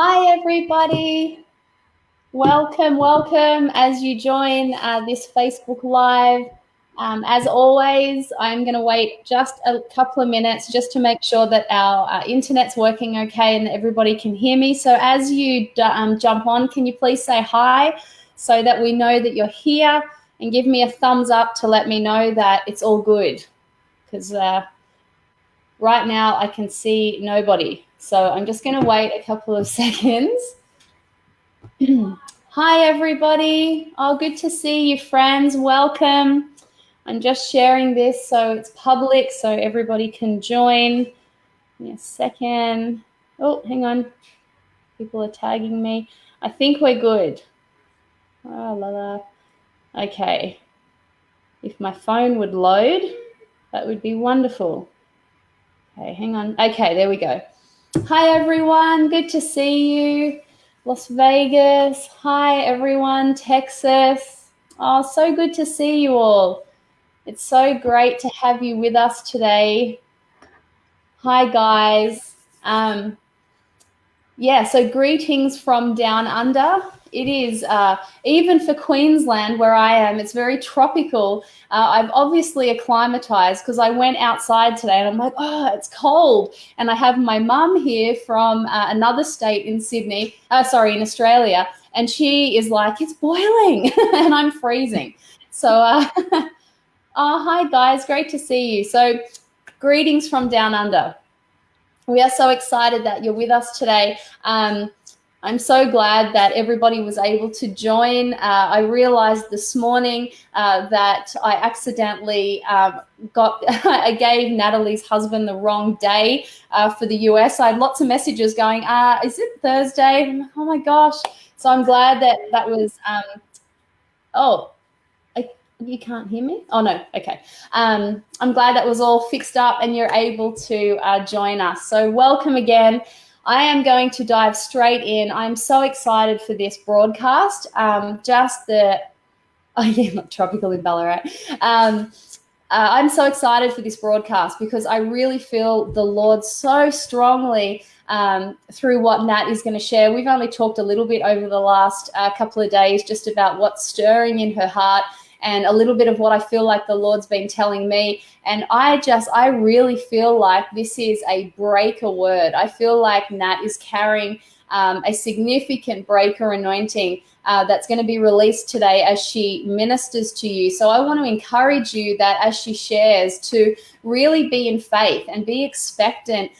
Hi, everybody. Welcome as you join this Facebook Live. As always, I'm going to wait just a couple of minutes just to make sure that our internet's working okay and everybody can hear me. So as you jump on, can you please say hi so that we know that you're here, and give me a thumbs up to let me know that it's all good, because right now I can see nobody. So I'm just going to wait a couple of seconds. Hi, everybody. Oh, good to see you, friends. Welcome. I'm just sharing this so it's public so everybody can join. Give me a second. Oh, hang on. People are tagging me. I think we're good. Oh, la la. Okay. If my phone would load, that would be wonderful. Okay, hang on. Okay, there we go. Hi, everyone. Good to see you. Las Vegas. Hi, everyone. Texas. Oh, so good to see you all. It's so great to have you with us today. Hi, guys. So greetings from down under. It is, even for Queensland where I am, it's very tropical. I've obviously acclimatized because I went outside today and I'm like, oh, it's cold. And I have my mum here from another state in in Australia. And she is like, it's boiling and I'm freezing. So, oh, hi, guys. Great to see you. So greetings from down under. We are so excited that you're with us today. I'm so glad that everybody was able to join. I realized this morning that I accidentally I gave Natalie's husband the wrong day for the US. I had lots of messages going, is it Thursday? I'm like, oh my gosh. So I'm glad that was, you can't hear me? Oh, no. Okay. I'm glad that was all fixed up and you're able to join us. So welcome again. I am going to dive straight in. I'm so excited for this broadcast. Not tropical in Ballarat. I'm so excited for this broadcast because I really feel the Lord so strongly through what Nat is going to share. We've only talked a little bit over the last couple of days just about what's stirring in her heart and a little bit of what I feel like the Lord's been telling me. And I really feel like this is a breaker word. I feel like Nat is carrying a significant breaker anointing that's going to be released today as she ministers to you. So I want to encourage you that as she shares to really be in faith and be expectant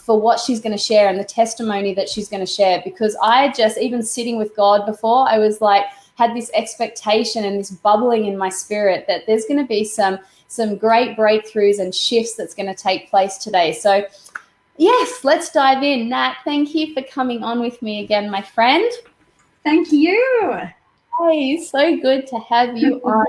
for what she's going to share and the testimony that she's going to share. Because even sitting with God before, I was like, had this expectation and this bubbling in my spirit that there's going to be some great breakthroughs and shifts that's going to take place today. So yes, let's dive in. Nat, thank you for coming on with me again, my friend. Thank you. Hey, so good to have you on.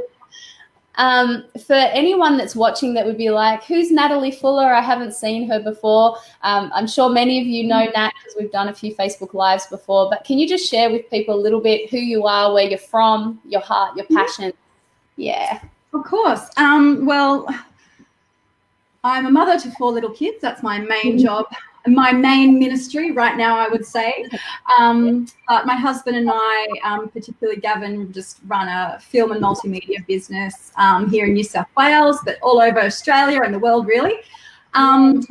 For anyone that's watching that would be like, who's Natalie Fuller? I haven't seen her before. I'm sure many of you know Nat because we've done a few Facebook Lives before, but can you just share with people a little bit who you are, where you're from, your heart, your passion? Yeah. Of course. Well, I'm a mother to 4 little kids. That's my main job, my main ministry right now, I would say. But my husband and I, particularly Gavin, just run a film and multimedia business here in New South Wales, but all over Australia and the world, really. And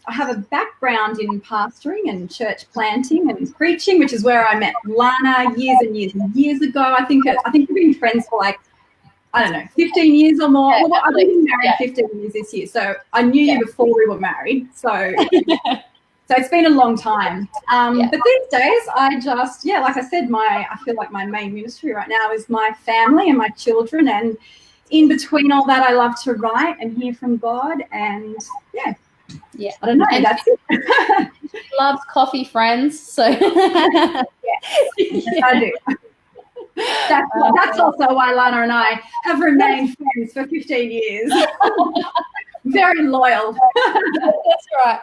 I have a background in pastoring and church planting and preaching, which is where I met Lana years and years and years ago. I think we've been friends for 15 years or more. Well, I've been married 15 years this year, so I knew you before we were married. So it's been a long time. But these days, I just, like I said, I feel like my main ministry right now is my family and my children. And in between all that, I love to write and hear from God. And I don't know. And that's it. Loves coffee, friends. So yes, I do. That's also why Lana and I have remained friends for 15 years. Very loyal. That's right.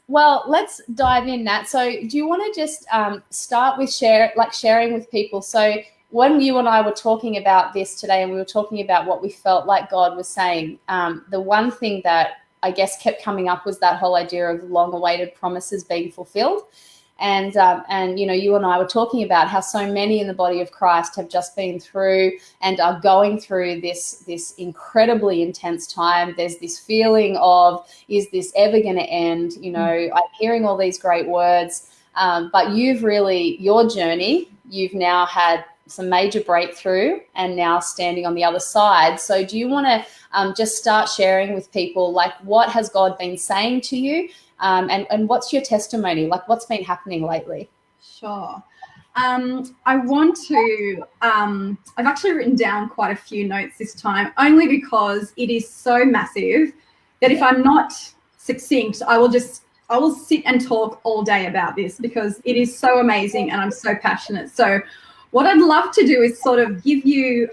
Well, let's dive in, Nat. So do you want to just start with sharing with people? So when you and I were talking about this today and we were talking about what we felt like God was saying, the one thing that I guess kept coming up was that whole idea of long-awaited promises being fulfilled. And you know, you and I were talking about how so many in the body of Christ have just been through and are going through this incredibly intense time. There's this feeling of, is this ever going to end? You know, I'm hearing all these great words, but you've really, your journey, you've now had some major breakthrough and now standing on the other side. So do you want to just start sharing with people, like, what has God been saying to you? And what's your testimony? Like, what's been happening lately? Sure. I want to, I've actually written down quite a few notes this time, only because it is so massive that if I'm not succinct, I will sit and talk all day about this, because it is so amazing and I'm so passionate. So what I'd love to do is sort of give you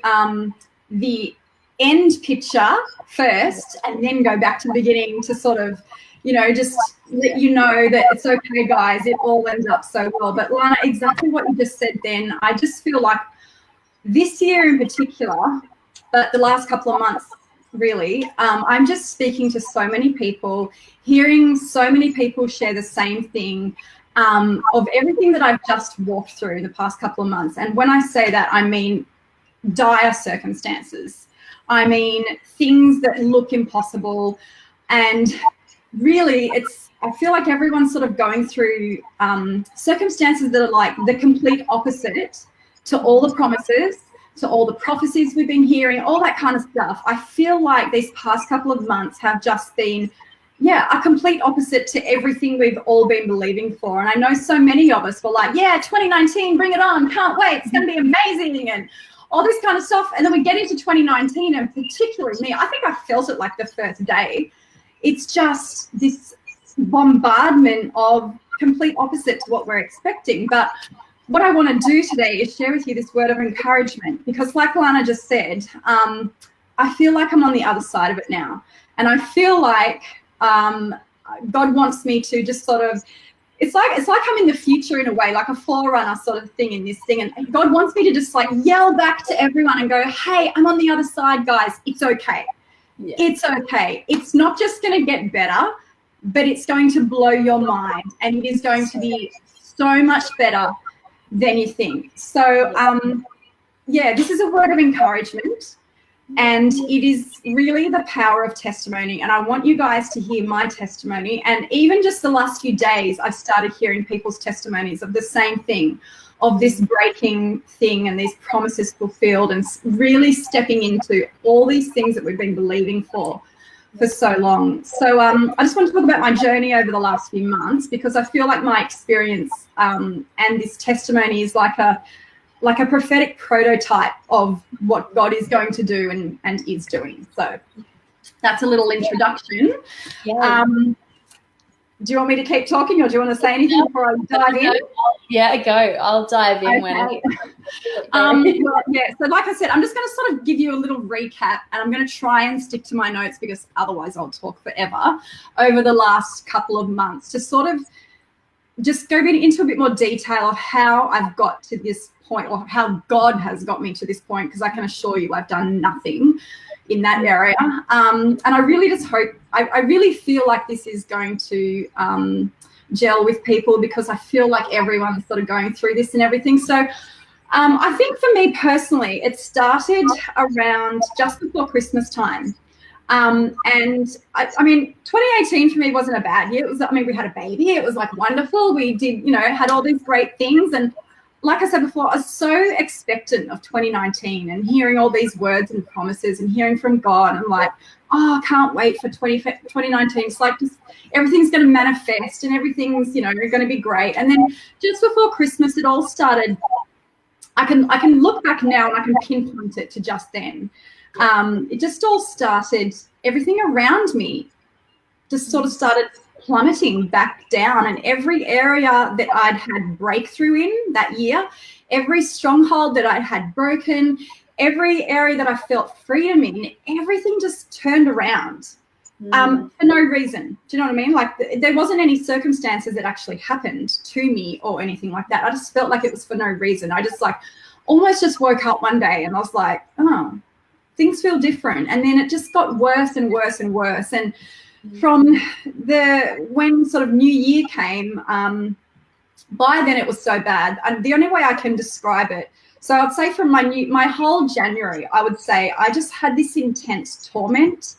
the end picture first, and then go back to the beginning to sort of, you know, just let you know that it's okay, guys. It all ends up so well. But Lana, exactly what you just said then, I just feel like this year in particular, but the last couple of months really, I'm just speaking to so many people, hearing so many people share the same thing, of everything that I've just walked through in the past couple of months. And when I say that, I mean dire circumstances. I mean things that look impossible. And really, I feel like everyone's sort of going through circumstances that are like the complete opposite to all the promises, to all the prophecies we've been hearing, all that kind of stuff. I feel like these past couple of months have just been, a complete opposite to everything we've all been believing for. And I know so many of us were like, 2019, bring it on, can't wait, it's going to be amazing, and all this kind of stuff. And then we get into 2019, and particularly me, I think I felt it like the first day. It's just this bombardment of complete opposite to what we're expecting. But what I want to do today is share with you this word of encouragement, because like Lana just said, I feel like I'm on the other side of it now. And I feel like God wants me to just sort of, it's like I'm in the future in a way, like a forerunner sort of thing in this thing. And God wants me to just like yell back to everyone and go, hey, I'm on the other side, guys. It's okay. Yeah. It's okay. It's not just going to get better, but it's going to blow your mind, and it is going to be so much better than you think. So, this is a word of encouragement, and it is really the power of testimony. And I want you guys to hear my testimony. And even just the last few days, I've started hearing people's testimonies of the same thing, of this breaking thing and these promises fulfilled, and really stepping into all these things that we've been believing for so long. So I just want to talk about my journey over the last few months, because I feel like my experience and this testimony is like a prophetic prototype of what God is going to do and is doing. So that's a little introduction. Yeah. Do you want me to keep talking, or do you want to say anything before I dive in? Yeah, go. I'll dive in. Okay. So like I said, I'm just going to sort of give you a little recap, and I'm going to try and stick to my notes, because otherwise I'll talk forever, over the last couple of months, to sort of just go into a bit more detail of how I've got to this point, or how God has got me to this point, because I can assure you I've done nothing in that area. And I really just hope, I really feel like this is going to gel with people, because I feel like everyone's sort of going through this and everything. So I think for me personally, it started around just before Christmas time. And I mean, 2018 for me wasn't a bad year. It was, we had a baby. It was like wonderful. We did, had all these great things. And like I said before, I was so expectant of 2019 and hearing all these words and promises and hearing from God. I'm like, I can't wait for 2019. It's like just everything's going to manifest and everything's, going to be great. And then just before Christmas, it all started. I can look back now and I can pinpoint it to just then. It just all started, everything around me just sort of started plummeting back down, and every area that I'd had breakthrough in that year, every stronghold that I'd had broken, every area that I felt freedom in, everything just turned around for no reason. Do you know what I mean? Like there wasn't any circumstances that actually happened to me or anything like that. I just felt like it was for no reason. I just almost just woke up one day and I was like, oh, things feel different. And then it just got worse and worse and worse. And from when sort of New Year came, by then it was so bad. And the only way I can describe it, so I'd say from my whole January, I would say I just had this intense torment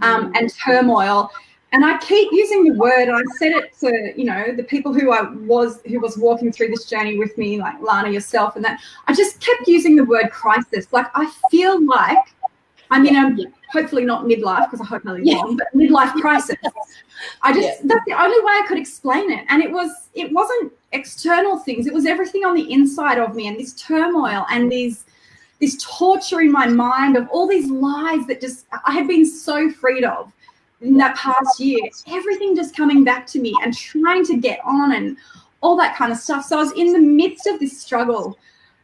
and turmoil. And I keep using the word, and I said it to, the people who was walking through this journey with me, like Lana, yourself, and that I just kept using the word crisis. Like, I feel like I'm in a, hopefully not midlife, because I hope I live long, but midlife crisis. That's the only way I could explain it. And it wasn't external things. It was everything on the inside of me, and this turmoil and this torture in my mind of all these lies that just I had been so freed of in that past year, everything just coming back to me and trying to get on and all that kind of stuff. So I was in the midst of this struggle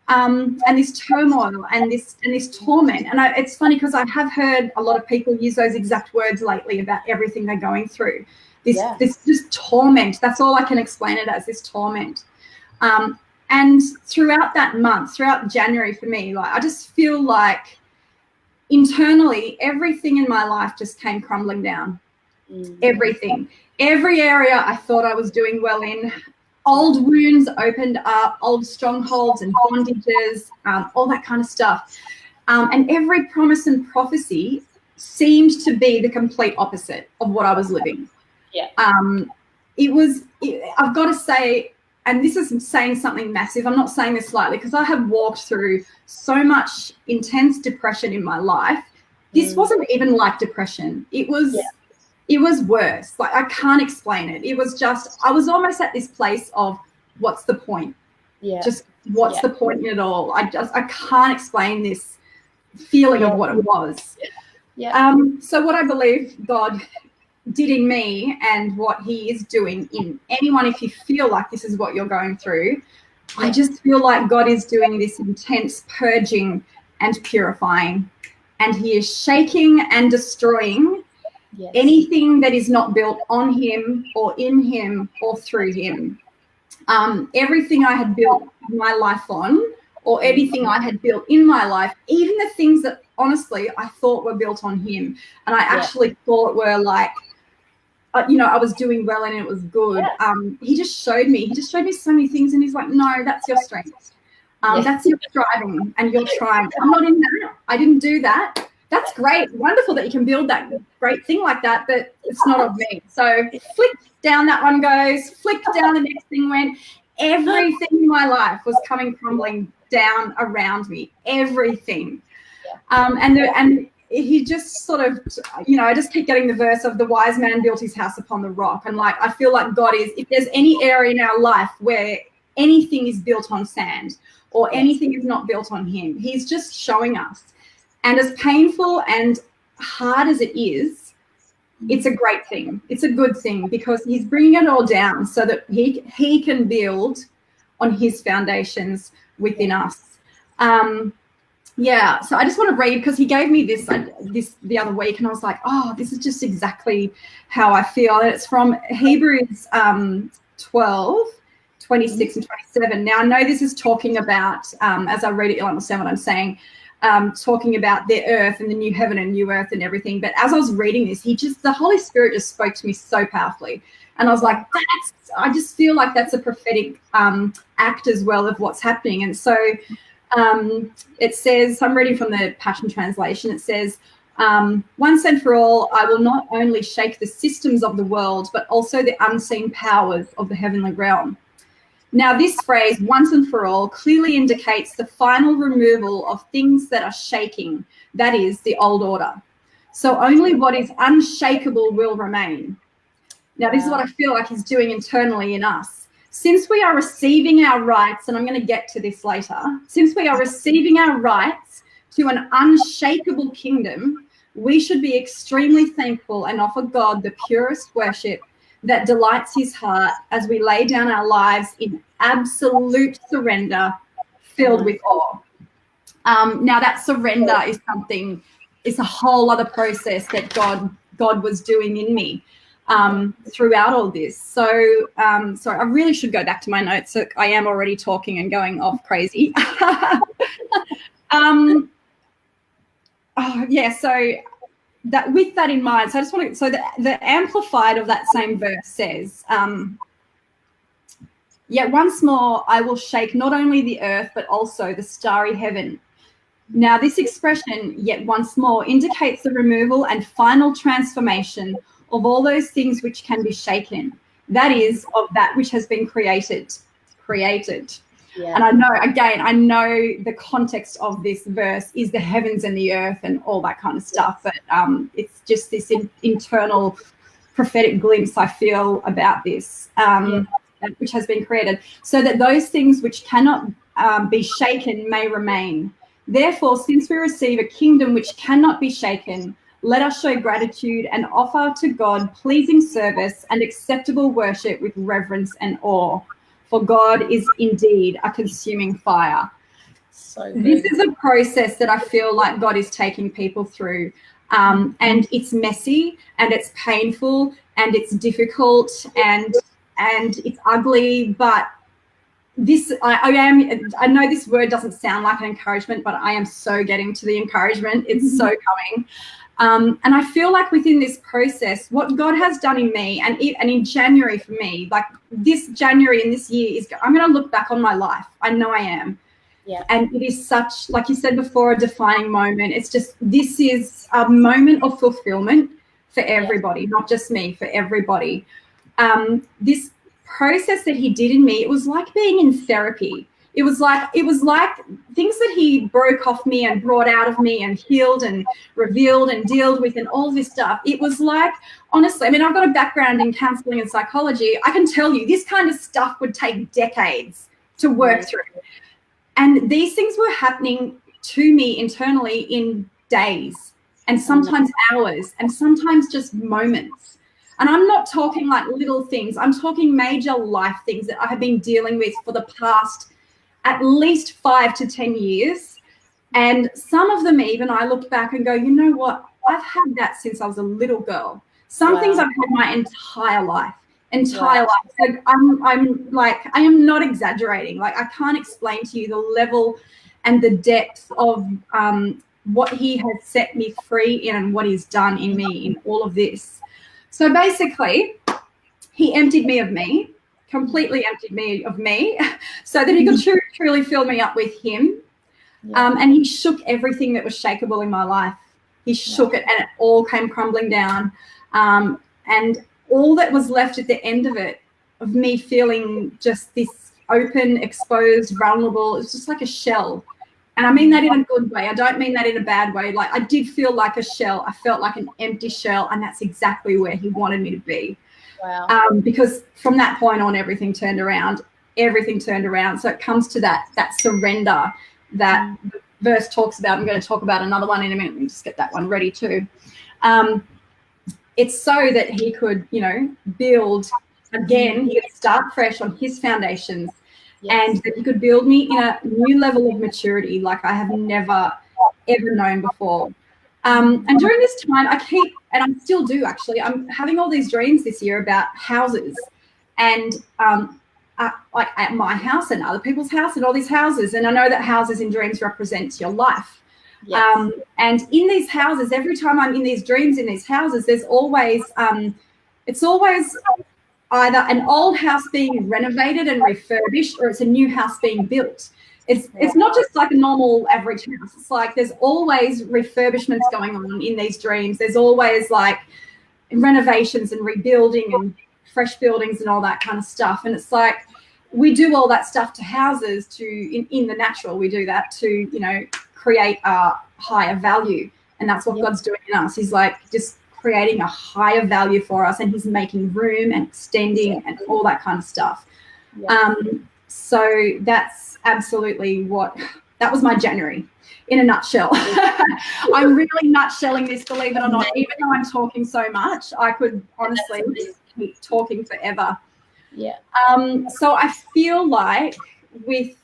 and this turmoil and this torment. And it's funny because I have heard a lot of people use those exact words lately about everything they're going through. This just torment. That's all I can explain it as, this torment. And throughout that month, throughout January for me, like, I just feel like internally, everything in my life just came crumbling down. Everything. Every area I thought I was doing well in, old wounds opened up, old strongholds and bondages, all that kind of stuff. And every promise and prophecy seemed to be the complete opposite of what I was living. I've got to say, and this is saying something massive, I'm not saying this lightly, because I have walked through so much intense depression in my life. This wasn't even like depression. It was worse. Like, I can't explain it. It was just, I was almost at this place of, what's the point? Just what's the point in it all? I can't explain this feeling of what it was. So what I believe God did in me, and what he is doing in anyone, if you feel like this is what you're going through, I just feel like God is doing this intense purging and purifying, and he is shaking and destroying anything that is not built on him or in him or through him. Everything I had built my life on, or anything I had built in my life, even the things that honestly I thought were built on him, and I actually thought were like, I was doing well and it was good. He just showed me so many things, and he's like, no, that's your strength. That's your striving and your trying. I'm not in that. I didn't do that. That's great. Wonderful that you can build that great thing like that, but it's not of me. So flick down that one goes, flick down the next thing went. Everything in my life was coming crumbling down around me. Everything. And he just sort of, I just keep getting the verse of the wise man built his house upon the rock. And like, I feel like God is, if there's any area in our life where anything is built on sand or anything is not built on him, he's just showing us. And as painful and hard as it is, it's a great thing. It's a good thing, because he's bringing it all down so that he can build on his foundations within us. So I just want to read, because he gave me this the other week, and I was like, oh, this is just exactly how I feel. And it's from Hebrews 12, 26 and 27. Now, I know this is talking about, as I read it, you'll understand what I'm saying, talking about the earth and the new heaven and new earth and everything. But as I was reading this, the Holy Spirit just spoke to me so powerfully. And I was like, I just feel like that's a prophetic act as well of what's happening. And so it says, I'm reading from the Passion Translation, it says, once and for all, I will not only shake the systems of the world, but also the unseen powers of the heavenly realm. Now, this phrase, once and for all, clearly indicates the final removal of things that are shaking, that is, the old order. So only what is unshakable will remain. Now, this is what I feel like he's doing internally in us. Since we are receiving our rights, and I'm going to get to this later, since we are receiving our rights to an unshakable kingdom, we should be extremely thankful and offer God the purest worship that delights his heart as we lay down our lives in absolute surrender, filled with awe. Now, that surrender is it's a whole other process that God was doing in me throughout all this. So, sorry, I really should go back to my notes. So I am already talking and going off crazy. So that with that in mind, so I just want to, so the amplified of that same verse says, yet once more I will shake not only the earth, but also the starry heaven. Now this expression, yet once more, indicates the removal and final transformation of all those things which can be shaken. That is, of that which has been created. Yeah. And I know the context of this verse is the heavens and the earth and all that kind of stuff, but it's just this internal prophetic glimpse I feel about this, which has been created, so that those things which cannot be shaken may remain. Therefore, since we receive a kingdom which cannot be shaken, let us show gratitude and offer to God pleasing service and acceptable worship with reverence and awe. For God is indeed a consuming fire. So this is a process that I feel like God is taking people through. And it's messy and it's painful and it's difficult and it's ugly, but this I know this word doesn't sound like an encouragement, but I am so getting to the encouragement. It's so coming. And I feel like within this process, what God has done in me, and in January for me, like this January in this year, I'm going to look back on my life. I know I am. Yeah. And it is such, like you said before, a defining moment. It's just, this is a moment of fulfillment for everybody, not just me, for everybody. This process that he did in me, it was like being in therapy. It was like things that he broke off me and brought out of me and healed and revealed and dealt with and all this stuff. It was like, honestly, I mean, I've got a background in counseling and psychology. I can tell you this kind of stuff would take decades to work through. And these things were happening to me internally in days and sometimes hours and sometimes just moments. And I'm not talking like little things. I'm talking major life things that I have been dealing with for the past at least 5 to 10 years. And some of them even I look back and go, you know what? I've had that since I was a little girl. Some things I've had my entire life. So I'm like, I am not exaggerating. Like, I can't explain to you the level and the depth of what he has set me free in and what he's done in me in all of this. So basically, he emptied me of me, completely emptied me of me, so that he could truly fill me up with him. And he shook everything that was shakeable in my life. He shook it, and it all came crumbling down. And all that was left at the end of it, of me feeling just this open, exposed, vulnerable, it's just like a shell. And I mean that in a good way. I don't mean that in a bad way. Like, I did feel like a shell. I felt like an empty shell, and that's exactly where he wanted me to be. Wow. Because from that point on, everything turned around. So it comes to that surrender that the verse talks about. I'm going to talk about another one in a minute. Let me just get that one ready too. It's so that he could, build again. He could start fresh on his foundations. Yes. And that he could build me in a new level of maturity like I have never, ever known before. And during this time, and I still do actually, I'm having all these dreams this year about houses and like at my house and other people's house and all these houses. And I know that houses in dreams represent your life. Yes. And in these houses, every time I'm in these dreams in these houses, there's always, it's always either an old house being renovated and refurbished, or it's a new house being built. It's not just like a normal average house. It's like there's always refurbishments going on in these dreams. There's always like renovations and rebuilding and fresh buildings and all that kind of stuff. And it's like we do all that stuff to houses in the natural. We do that to, create a higher value. And that's what God's doing in us. He's like just creating a higher value for us, and he's making room and extending and all that kind of stuff. So that's absolutely that was my January in a nutshell. I'm really nutshelling this, believe it or not. Even though I'm talking so much, I could honestly just keep talking forever. So I feel like with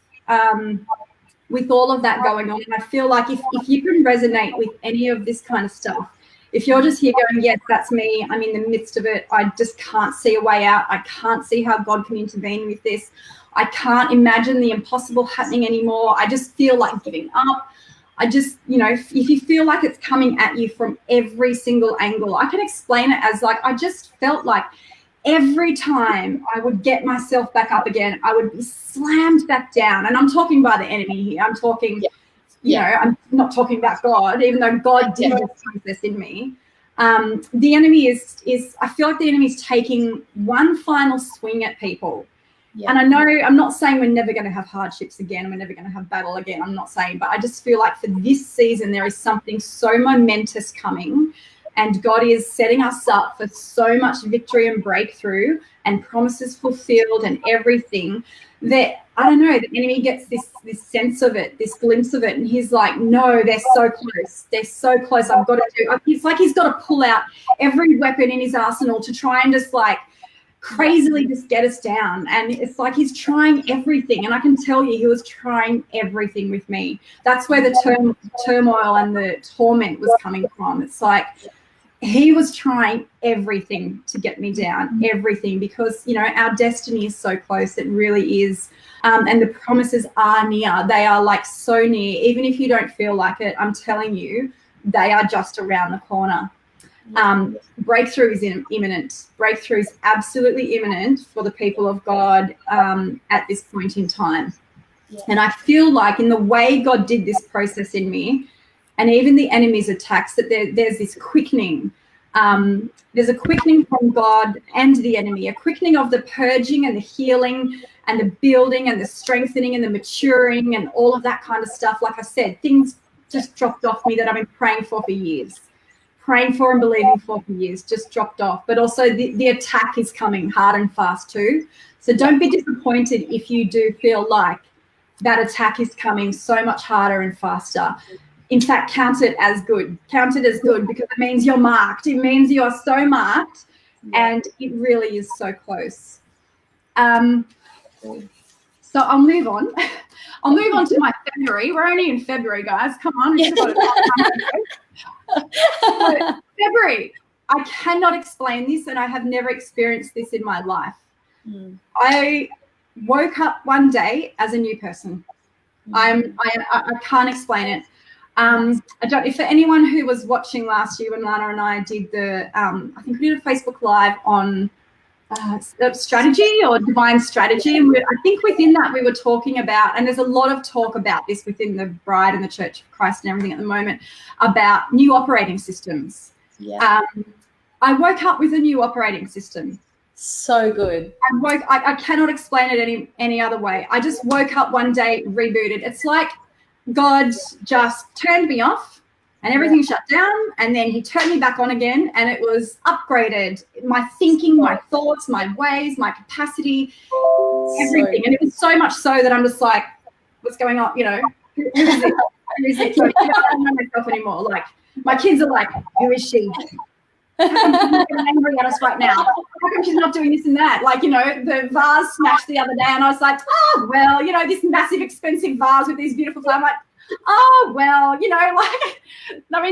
all of that going on, I feel like if you can resonate with any of this kind of stuff, if you're just here going, yes, that's me, I'm in the midst of it, I just can't see a way out, I can't see how God can intervene with this, I can't imagine the impossible happening anymore, I just feel like giving up, I just, if you feel like it's coming at you from every single angle, I can explain it as like, I just felt like every time I would get myself back up again, I would be slammed back down. And I'm talking by the enemy here. I'm talking, I'm not talking about God, even though God did this process in me. The enemy is, I feel like the enemy is taking one final swing at people. Yeah. And I know, I'm not saying we're never going to have hardships again, we're never going to have battle again, I'm not saying, but I just feel like for this season, there is something so momentous coming, and God is setting us up for so much victory and breakthrough and promises fulfilled and everything that, I don't know, the enemy gets this sense of it, this glimpse of it, and he's like, no, they're so close. They're so close. I've got to do, it's like he's got to pull out every weapon in his arsenal to try and just like crazily just get us down. And it's like he's trying everything. And I can tell you he was trying everything with me. That's where the turmoil and the torment was coming from. It's like he was trying everything to get me down, everything, because, our destiny is so close. It really is. And the promises are near. They are like so near. Even if you don't feel like it, I'm telling you, they are just around the corner. Breakthrough is imminent. Breakthrough is absolutely imminent for the people of God at this point in time. Yeah. And I feel like in the way God did this process in me, and even the enemy's attacks, that there's this quickening. There's a quickening from God and the enemy, a quickening of the purging and the healing and the building and the strengthening and the maturing and all of that kind of stuff. Like I said, things just dropped off me that I've been praying for years. Praying for and believing for years, just dropped off. But also the attack is coming hard and fast too. So don't be disappointed if you do feel like that attack is coming so much harder and faster. In fact, count it as good. Count it as good, because it means you're marked. It means you are so marked, and it really is so close. So I'll move on. I'll move on to my February. We're only in February, guys. Come on. So, February, I cannot explain this, and I have never experienced this in my life. I woke up one day as a new person. I can't explain it. For anyone who was watching last year when Lana and I did I think we did a Facebook Live on strategy or divine strategy, and I think within that we were talking about, and there's a lot of talk about this within the Bride and the Church of Christ and everything at the moment, about new operating systems. I woke up with a new operating system. So good. I cannot explain it any other way. I just woke up one day, rebooted. It's like God just turned me off and everything shut down, and then he turned me back on again, and it was upgraded. My thinking, my thoughts, my ways, my capacity, everything. And it was so much so that I'm just like, what's going on? Who is it? Who is it? So I don't know myself anymore. Like, my kids are like, who is she? How come she's getting angry at us right now? How come she's not doing this and that? Like, the vase smashed the other day, and I was like, oh, well, this massive expensive vase with these beautiful flowers. I'm like, oh, well,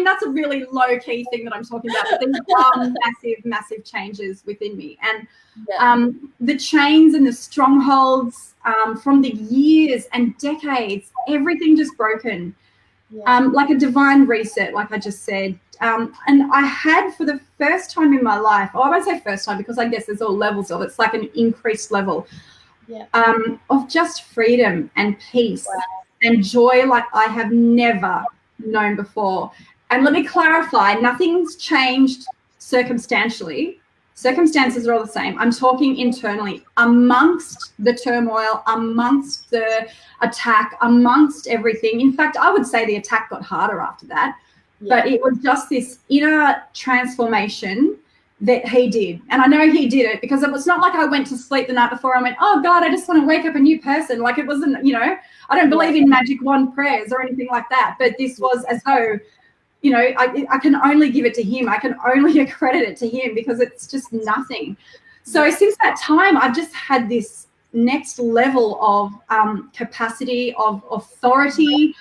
that's a really low-key thing that I'm talking about. But these are massive, massive changes within me. And the chains and the strongholds from the years and decades, everything just broken. Like a divine reset, like I just said. And I had, for the first time in my life, I won't say first time because I guess there's all levels of it. It's like an increased level of just freedom and peace and joy like I have never known before. And let me clarify, nothing's changed circumstantially. Circumstances are all the same. I'm talking internally, amongst the turmoil, amongst the attack, amongst everything. In fact, I would say the attack got harder after that. But it was just this inner transformation that he did. And I know he did it because it was not like I went to sleep the night before and went, oh, God, I just want to wake up a new person. Like, it wasn't, I don't believe in magic wand prayers or anything like that. But this was as though, I can only give it to him. I can only accredit it to him because it's just nothing. So since that time, I've just had this next level of capacity, of authority,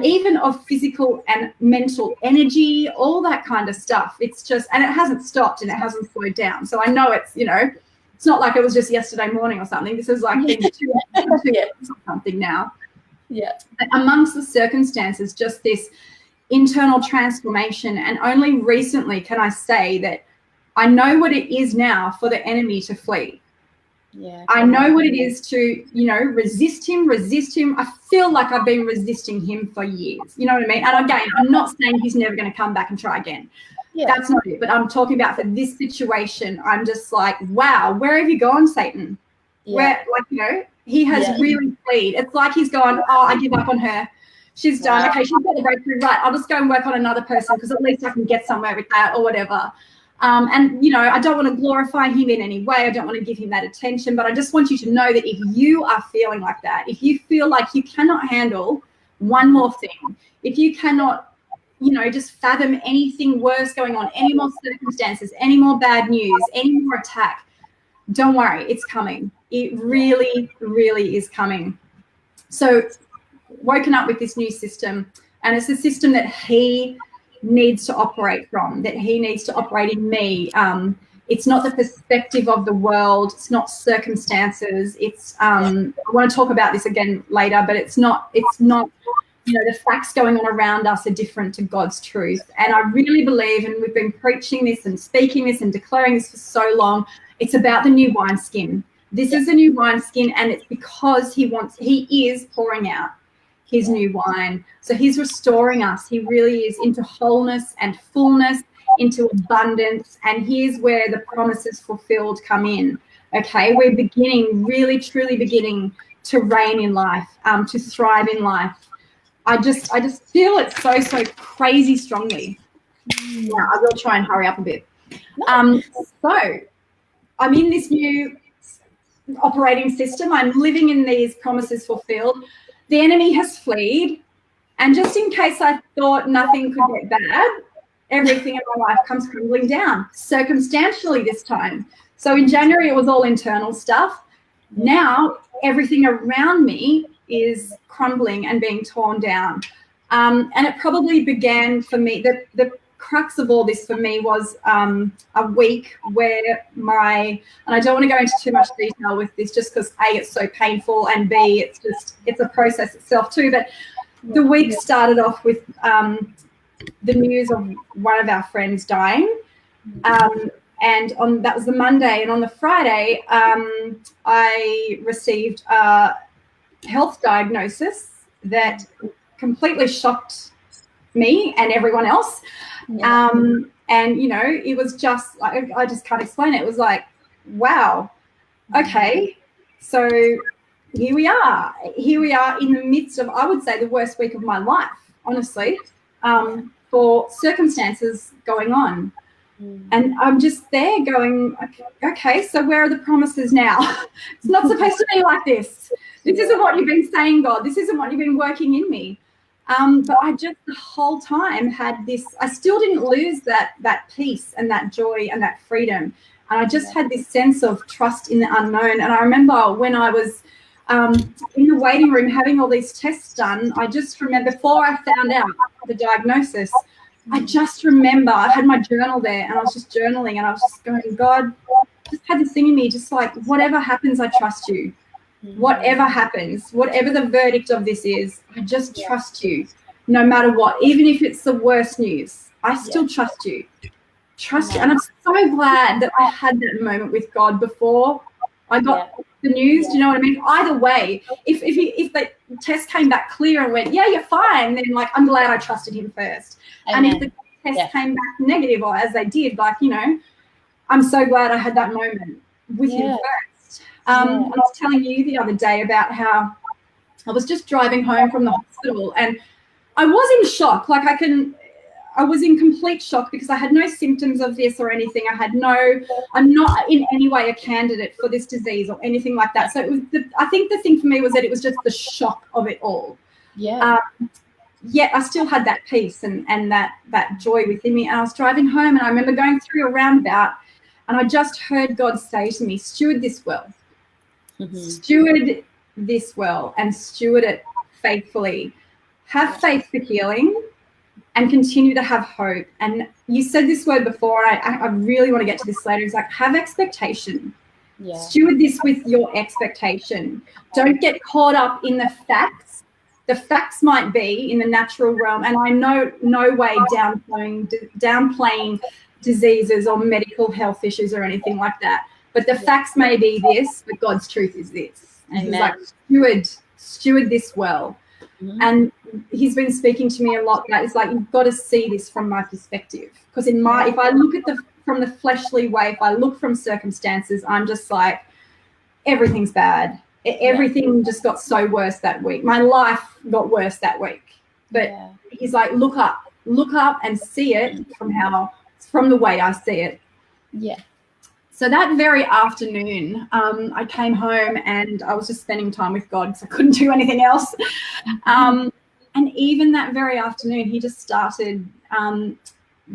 even of physical and mental energy, all that kind of stuff. It's just, and it hasn't stopped and it hasn't slowed down. So I know it's, it's not like it was just yesterday morning or something. This is like 2 years or something now. Yeah. Amongst the circumstances, just this internal transformation. And only recently can I say that I know what it is now for the enemy to flee. Yeah. I know what it is to, resist him. I feel like I've been resisting him for years. You know what I mean? And again, I'm not saying he's never going to come back and try again. Yeah. That's not it. But I'm talking about for this situation, I'm just like, wow, where have you gone, Satan? Yeah. Where, he has really fled. It's like he's gone, oh, I give up on her. She's done. Wow. Okay, she's got the breakthrough. Right, I'll just go and work on another person because at least I can get somewhere with that or whatever. And, I don't want to glorify him in any way. I don't want to give him that attention. But I just want you to know that if you are feeling like that, if you feel like you cannot handle one more thing, if you cannot, just fathom anything worse going on, any more circumstances, any more bad news, any more attack, don't worry, it's coming. It really, really is coming. So woken up with this new system, and it's a system that he needs to operate from, that he needs to operate in me. It's not the perspective of the world. It's not circumstances. It's I want to talk about this again later, but it's not, the facts going on around us are different to God's truth. And I really believe, and we've been preaching this and speaking this and declaring this for so long, it's about the new wineskin. This is a new wineskin, and it's because he is pouring out his new wine. So he's restoring us. He really is into wholeness and fullness, into abundance. And here's where the promises fulfilled come in. Okay, we're beginning, really, truly beginning to reign in life, to thrive in life. I just feel it so crazy strongly. Yeah, I will try and hurry up a bit. So I'm in this new operating system. I'm living in these promises fulfilled. The enemy has fled, and just in case I thought nothing could get bad, everything in my life comes crumbling down, circumstantially this time. So in January, it was all internal stuff. Now, everything around me is crumbling and being torn down. And it probably began for me, the crux of all this for me was a week where and I don't want to go into too much detail with this just because A, it's so painful, and B, it's a process itself too. But the week started off with the news of one of our friends dying. And that was the Monday, and on the Friday, I received a health diagnosis that completely shocked me and everyone else. Yeah. And it was just, I just can't explain it. It was like, wow, okay, so here we are in the midst of, I would say, the worst week of my life, honestly, for circumstances going on. And I'm just there going, okay, so where are the promises now? It's not supposed to be like this. This isn't what you've been saying, God. This isn't what you've been working in me. But I just the whole time had this, I still didn't lose that peace and that joy and that freedom. And I just had this sense of trust in the unknown. And I remember when I was in the waiting room having all these tests done, I just remember before I found out the diagnosis, I just remember I had my journal there and I was just journaling and I was just going, God, just had this thing in me, just like, whatever happens, I trust you. Whatever happens, whatever the verdict of this is, I just trust you no matter what. Even if it's the worst news, I still trust you. Trust you. And I'm so glad that I had that moment with God before I got the news. Do you know what I mean? Either way, if the test came back clear and went, yeah, you're fine, then like I'm glad I trusted him first. Amen. And if the test came back negative, or as they did, like, I'm so glad I had that moment with him first. And I was telling you the other day about how I was just driving home from the hospital and I was in shock. Like I was in complete shock because I had no symptoms of this or anything. I'm not in any way a candidate for this disease or anything like that. So it was I think the thing for me was that it was just the shock of it all. Yeah. Yet I still had that peace and that joy within me. And I was driving home and I remember going through a roundabout and I just heard God say to me, steward this well. Mm-hmm. Steward this well and steward it faithfully. Have faith for healing and continue to have hope. And you said this word before, and I really want to get to this later. It's like, have expectation. Yeah. Steward this with your expectation. Don't get caught up in the facts The facts might be in the natural realm, and I know no way downplaying diseases or medical health issues or anything like that. But the facts may be this, but God's truth is this. And he's like, steward this well. Mm-hmm. And he's been speaking to me a lot. That it's like, you've got to see this from my perspective. Because if I look at from the fleshly way, if I look from circumstances, I'm just like, everything's bad. Everything just got so worse that week. My life got worse that week. But he's like, look up and see it from the way I see it. Yeah. So that very afternoon, I came home and I was just spending time with God because I couldn't do anything else. And even that very afternoon, he just started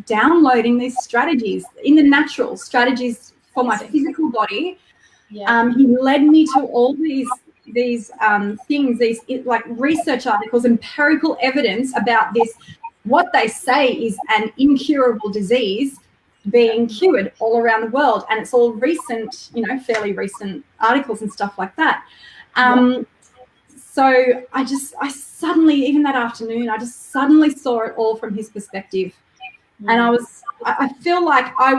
downloading these strategies in the natural, strategies for my physical body. Yeah. He led me to all these things, these like research articles, empirical evidence about this, what they say is an incurable disease being cured all around the world. And it's all recent, fairly recent articles and stuff like that. So I suddenly, even that afternoon, I just suddenly saw it all from his perspective. And I feel like I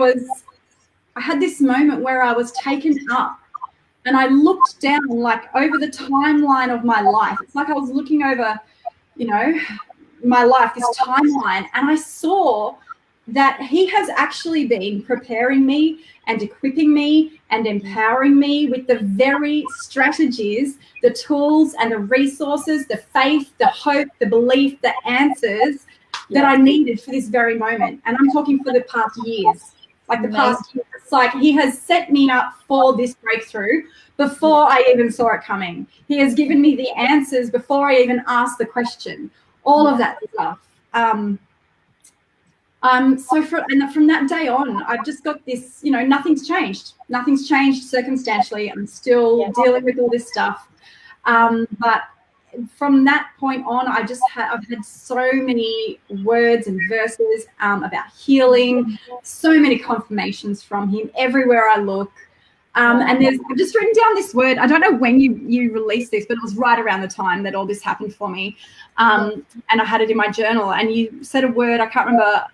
had this moment where I was taken up and I looked down like over the timeline of my life. It's like I was looking over, my life, this timeline, and I saw that he has actually been preparing me and equipping me and empowering me with the very strategies, the tools and the resources, the faith, the hope, the belief, the answers that I needed for this very moment. And I'm talking for the past years, past year. It's like he has set me up for this breakthrough before I even saw it coming. He has given me the answers before I even asked the question, all of that stuff. So from that day on, I've just got this, nothing's changed. Nothing's changed circumstantially. I'm still dealing with all this stuff. But from that point on, I've had so many words and verses about healing, so many confirmations from him everywhere I look. And I've just written down this word. I don't know when you released this, but it was right around the time that all this happened for me. And I had it in my journal. And you said a word, I can't remember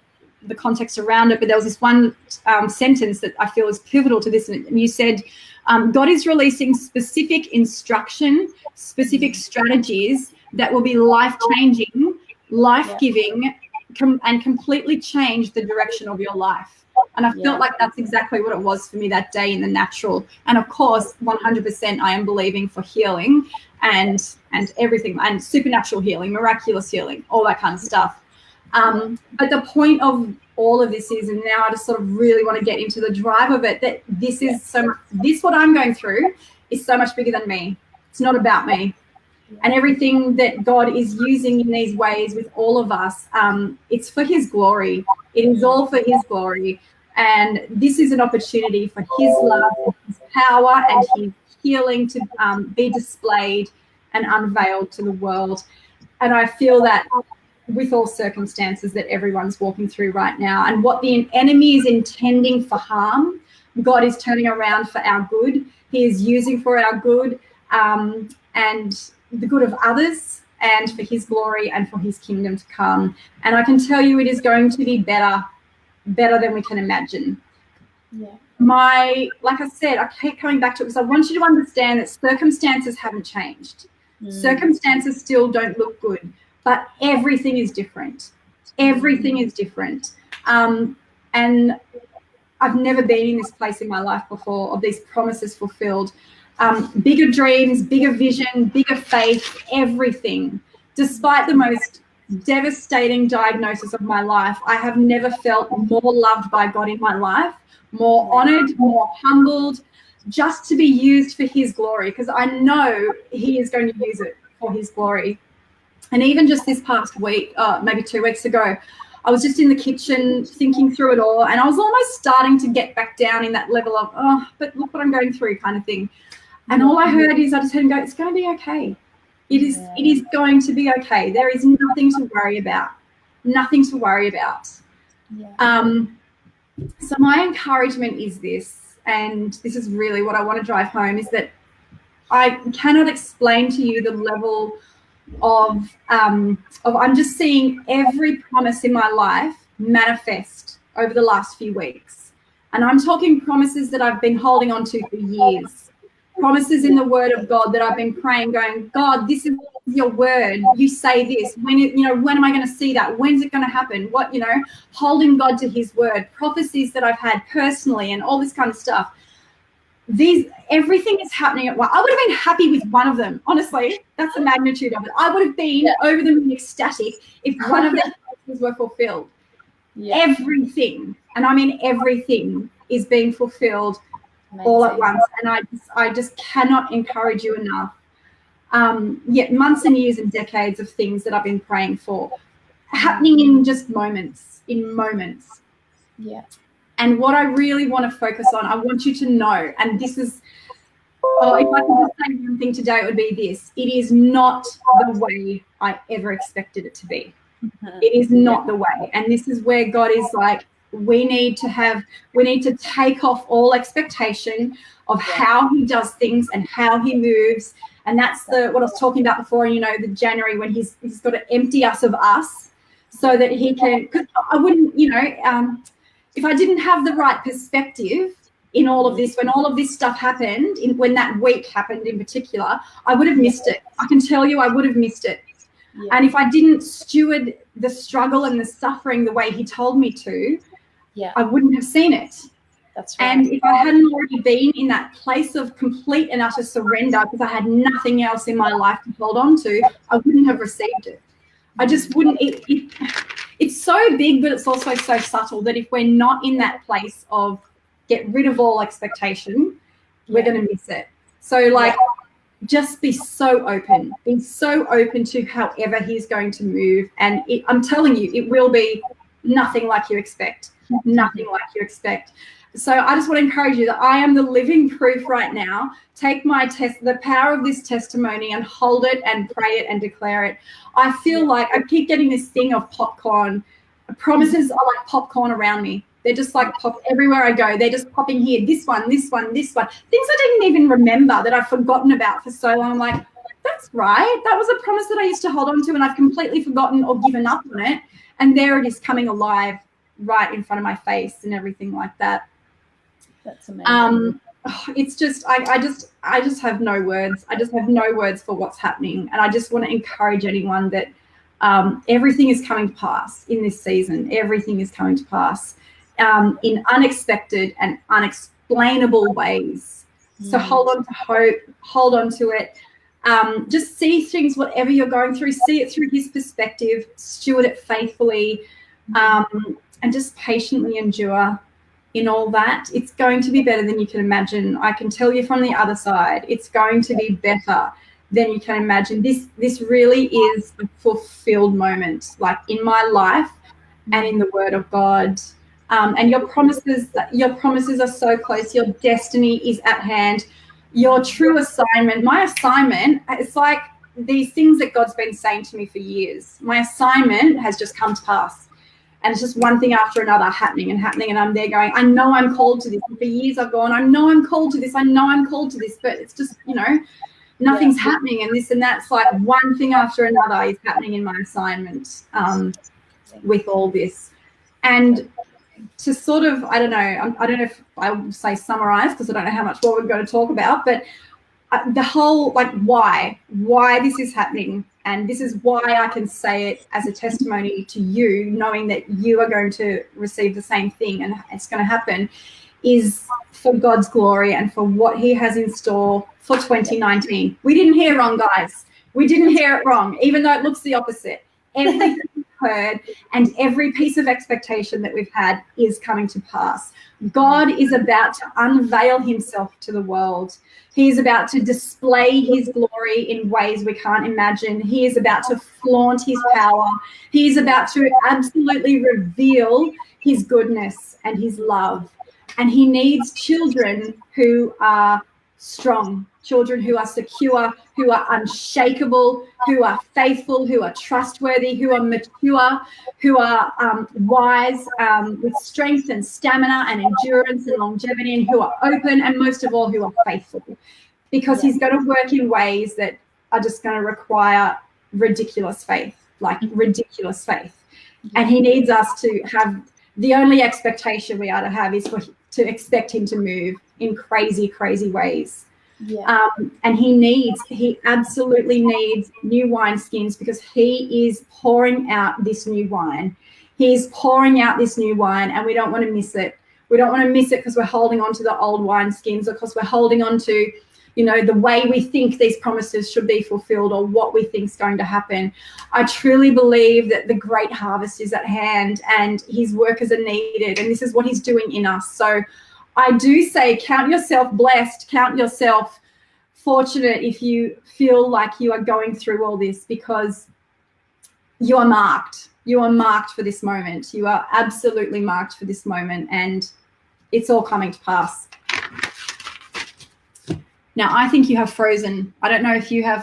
the context around it, but there was this one sentence that I feel is pivotal to this. And you said, God is releasing specific instruction, specific strategies that will be life-changing, life-giving, and completely change the direction of your life. And I felt like that's exactly what it was for me that day in the natural. And of course, 100% I am believing for healing and everything, and supernatural healing, miraculous healing, all that kind of stuff. But the point of all of this is, and now I just sort of really want to get into the drive of it, that this is what I'm going through is so much bigger than me. It's not about me. And everything that God is using in these ways with all of us, it's for his glory. It is all for his glory. And this is an opportunity for his love, his power, and his healing to be displayed and unveiled to the world. And I feel that with all circumstances that everyone's walking through right now, and what the enemy is intending for harm, God is turning around for our good. He is using for our good and the good of others, and for his glory and for his kingdom to come. And I can tell you it is going to be better than we can imagine. Like I said, I keep coming back to it because I want you to understand that circumstances haven't changed. Circumstances still don't look good. But everything is different. Everything is different. And I've never been in this place in my life before of these promises fulfilled. Bigger dreams, bigger vision, bigger faith, everything. Despite the most devastating diagnosis of my life, I have never felt more loved by God in my life, more honored, more humbled, just to be used for his glory, because I know he is going to use it for his glory. And even just this past week, maybe 2 weeks ago, I was just in the kitchen thinking through it all, and I was almost starting to get back down in that level of, but look what I'm going through kind of thing. And all I heard is, I just heard him go, it's going to be okay. It is going to be okay. There is nothing to worry about. Nothing to worry about. So my encouragement is this, and this is really what I want to drive home, is that I cannot explain to you the level I'm just seeing every promise in my life manifest over the last few weeks. And I'm talking promises that I've been holding on to for years. Promises in the word of God that I've been praying, going, God, this is your word. You say this. When am I going to see that? When's it going to happen? What, holding God to his word, prophecies that I've had personally and all this kind of stuff. Everything is happening at once. I would have been happy with one of them. Honestly, that's the magnitude of it. I would have been over the moon ecstatic if one of the promises were fulfilled. Yeah. Everything, and I mean everything, is being fulfilled. Amazing. All at once, and I just cannot encourage you enough. Yet months and years and decades of things that I've been praying for, happening in just moments. Yeah. And what I really want to focus on, I want you to know, and this is, if I could just say one thing today, it would be this: it is not the way I ever expected it to be. It is not the way. And this is where God is like, we need to take off all expectation of how he does things and how he moves. And that's what I was talking about before, the January, when he's got to empty us of us so that he can, because I wouldn't, if I didn't have the right perspective in all of this, when all of this stuff happened, when that week happened in particular, I would have missed it. I can tell you I would have missed it. Yeah. And if I didn't steward the struggle and the suffering the way he told me to, I wouldn't have seen it. That's right. And if I hadn't already been in that place of complete and utter surrender, because I had nothing else in my life to hold on to, I wouldn't have received it. I just wouldn't. It's so big, but it's also so subtle that if we're not in that place of get rid of all expectation, we're going to miss it. So just be so open. Be so open to however he's going to move. And I'm telling you, it will be nothing like you expect. Nothing like you expect. So I just want to encourage you that I am the living proof right now. Take the power of this testimony, and hold it and pray it and declare it. I feel like I keep getting this thing of popcorn. Promises are like popcorn around me. They're just like pop everywhere I go. They're just popping here. This one. Things I didn't even remember that I've forgotten about for so long. I'm like, that's right. That was a promise that I used to hold on to, and I've completely forgotten or given up on it. And there it is, coming alive right in front of my face and everything like that. That's amazing. It's just, I just have no words. I just have no words for what's happening. And I just want to encourage anyone that everything is coming to pass in this season. Everything is coming to pass in unexpected and unexplainable ways. So hold on to hope, hold on to it. Just see things, whatever you're going through, see it through his perspective, steward it faithfully, and just patiently endure in all that. It's going to be better than you can imagine. I can tell you from the other side, it's going to be better than you can imagine. This really is a fulfilled moment, like in my life and in the word of God. And your promises are so close. Your destiny is at hand. Your true assignment, my assignment, it's like these things that God's been saying to me for years. My assignment has just come to pass. And it's just one thing after another happening. And I'm there going, I know I'm called to this. And for years I've gone, I know I'm called to this. But it's just, nothing's happening. And this and that's like one thing after another is happening in my assignment with all this. And to sort of, I don't know if I will say summarize, because I don't know how much more we're going to talk about, but the whole, why this is happening. And this is why I can say it as a testimony to you, knowing that you are going to receive the same thing and it's going to happen, is for God's glory and for what he has in store for 2019. We didn't hear wrong, guys. We didn't hear it wrong, even though it looks the opposite. Everything we've heard and every piece of expectation that we've had is coming to pass. God is about to unveil himself to the world. He is about to display his glory in ways we can't imagine. He is about to flaunt his power. He is about to absolutely reveal his goodness and his love. And he needs children who are strong, children who are secure, who are unshakable, who are faithful, who are trustworthy, who are mature, who are wise, with strength and stamina and endurance and longevity, and who are open, and most of all, who are faithful. Because he's going to work in ways that are just going to require ridiculous faith, like ridiculous faith. And he needs us to have, the only expectation we are to have is to expect him to move in crazy, crazy ways. Yeah. And he absolutely needs new wineskins, because he is pouring out this new wine. He's pouring out this new wine, and we don't want to miss it. We don't want to miss it because we're holding on to the old wineskins, or because we're holding on to, the way we think these promises should be fulfilled, or what we think is going to happen. I truly believe that the great harvest is at hand, and his workers are needed, and this is what he's doing in us. So I do say, count yourself blessed, count yourself fortunate if you feel like you are going through all this, because you are marked. You are marked for this moment. You are absolutely marked for this moment, and it's all coming to pass. Now, I think you have frozen. I don't know if you have